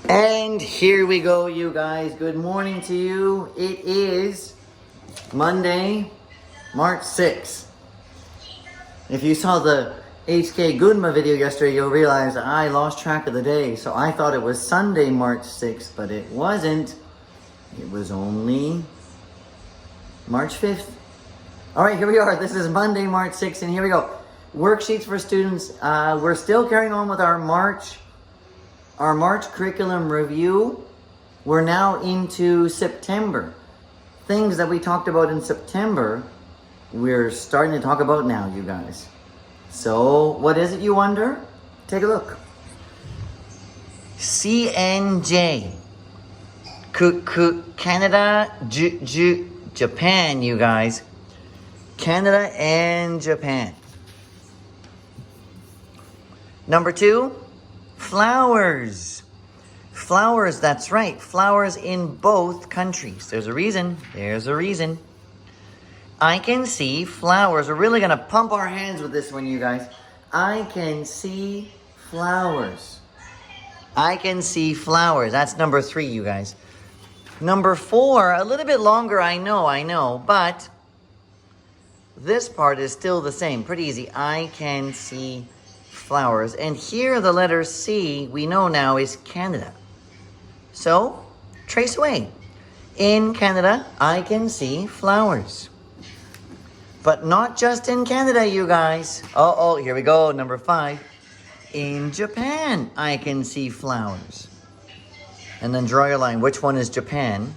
And here we go, you guys. Good morning to you. It is Monday, March 6th. If you saw the HK Gunma video yesterday, you'll realize that I lost track of the day. So I thought it was Sunday, March 6th, but it wasn't. It was only March 5th. All right, here we are. This is Monday, March 6th, and here we go. Worksheets for students. We're still carrying on with our March curriculum review. We're now into September. Things that we talked about in September, we're starting to talk about now, you guys. So, what is it, you wonder? Take a look. CNJ. Canada, Japan, you guys. Canada and Japan. Number 2, flowers. Flowers, that's right. Flowers in both countries. There's a reason. There's a reason. I can see flowers. We're really going to pump our hands with this one, you guys. I can see flowers. I can see flowers. That's number 3, you guys. Number 4, a little bit longer, I know, but this part is still the same. Pretty easy. I can see flowers. And here the letter C, we know now, is Canada. So, trace away. In Canada, I can see flowers. But not just in Canada, you guys. Oh, here we go. Number 5. In Japan, I can see flowers. And then draw your line. Which one is Japan?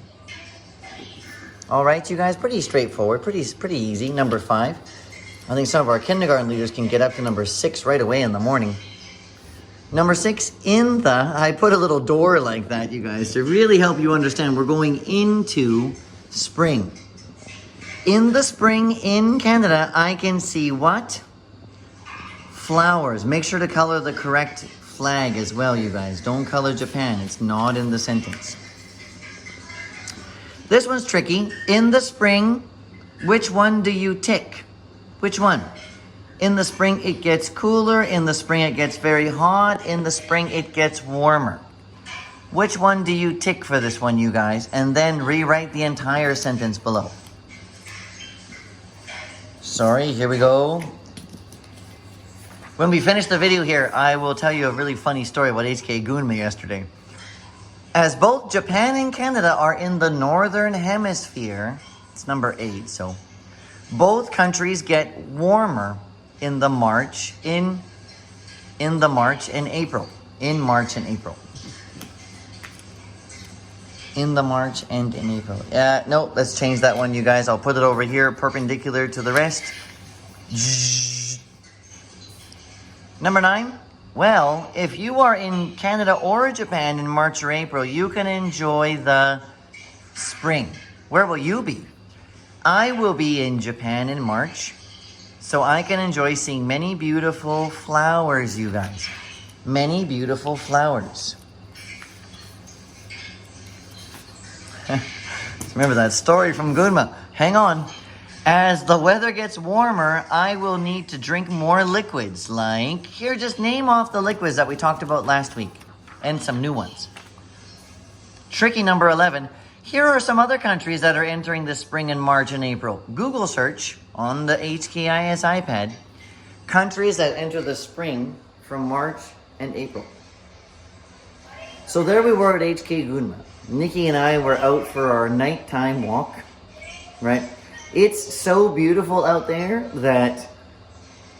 All right, you guys, pretty straightforward, pretty easy. Number 5. I think some of our kindergarten leaders can get up to number 6 right away in the morning. Number 6, I put a little door like that, you guys, to really help you understand we're going into spring. In the spring in Canada, I can see what? Flowers. Make sure to color the correct flag as well, you guys. Don't color Japan. It's not in the sentence. This one's tricky. In the spring, which one do you tick? Which one? In the spring, it gets cooler. In the spring, it gets very hot. In the spring, it gets warmer. Which one do you tick for this one, you guys? And then rewrite the entire sentence below. Sorry, here we go. When we finish the video here, I will tell you a really funny story about HK Gunma yesterday. As both Japan and Canada are in the northern hemisphere, it's number 8, so both countries get warmer in the March and April. In March and April. In the March and in April. No, let's change that one, you guys. I'll put it over here, perpendicular to the rest. Number 9. Well, if you are in Canada or Japan in March or April, you can enjoy the spring. Where will you be? I will be in Japan in March, so I can enjoy seeing many beautiful flowers, you guys. Many beautiful flowers. Remember that story from Gunma. Hang on. As the weather gets warmer, I will need to drink more liquids, like, here, just name off the liquids that we talked about last week, and some new ones. Tricky number 11. Here are some other countries that are entering the spring in March and April. Google search on the HKIS iPad, countries that enter the spring from March and April. So there we were at HK Gunma. Nikki and I were out for our nighttime walk, right? It's so beautiful out there that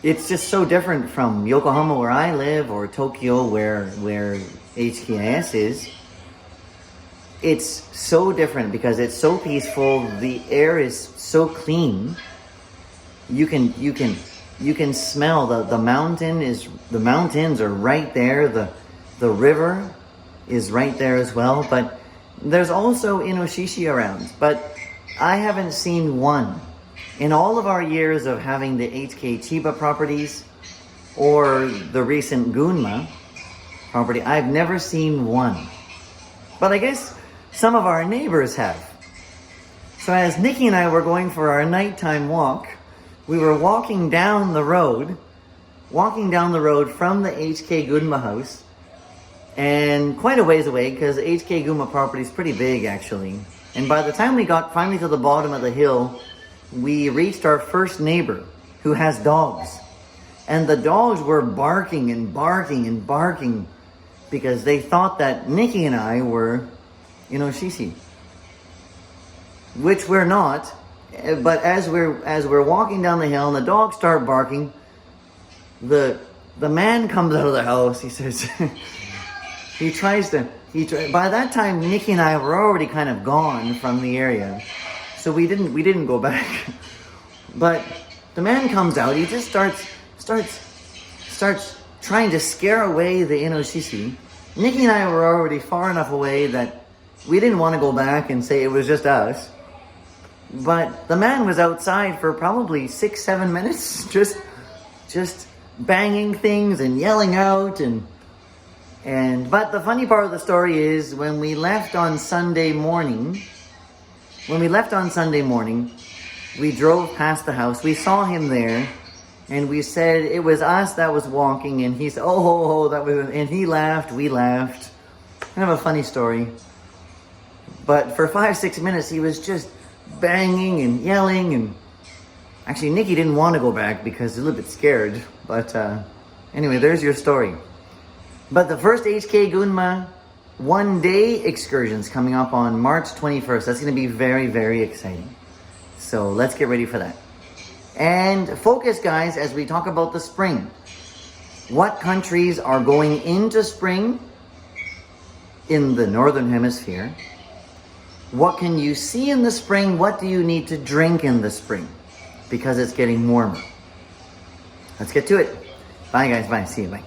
it's just so different from Yokohama, where I live, or Tokyo, where HKIS is. It's so different because it's so peaceful. The air is so clean. You can smell the mountains are right there. The river is right there as well. But there's also inoshishi around. But I haven't seen one. In all of our years of having the HK Chiba properties or the recent Gunma property, I've never seen one. But I guess some of our neighbors have. So as Nikki and I were going for our nighttime walk, we were walking down the road from the HK Gunma house, and quite a ways away because HK Guma property is pretty big actually. And by the time we got finally to the bottom of the hill, we reached our first neighbor who has dogs. And the dogs were barking and barking and barking because they thought that Nikki and I were, Shishi. Which we're not. But as we're walking down the hill and the dogs start barking, the man comes out of the house. He says, by that time, Nikki and I were already kind of gone from the area. So we didn't go back. But the man comes out, he just starts trying to scare away the Inoshishi. Nikki and I were already far enough away that we didn't want to go back and say it was just us. But the man was outside for probably 6-7 minutes, just banging things and yelling out but the funny part of the story is when we left on Sunday morning, we drove past the house, we saw him there, and we said it was us that was walking, and he said, and he laughed, we laughed. Kind of a funny story. But for 5-6 minutes, he was just banging and yelling, and actually Nikki didn't want to go back because he's a little bit scared. But anyway, there's your story. But the first HK Gunma one-day excursion's coming up on March 21st. That's going to be very, very exciting. So let's get ready for that. And focus, guys, as we talk about the spring. What countries are going into spring in the Northern Hemisphere? What can you see in the spring? What do you need to drink in the spring? Because it's getting warmer. Let's get to it. Bye, guys. Bye. See you. Bye.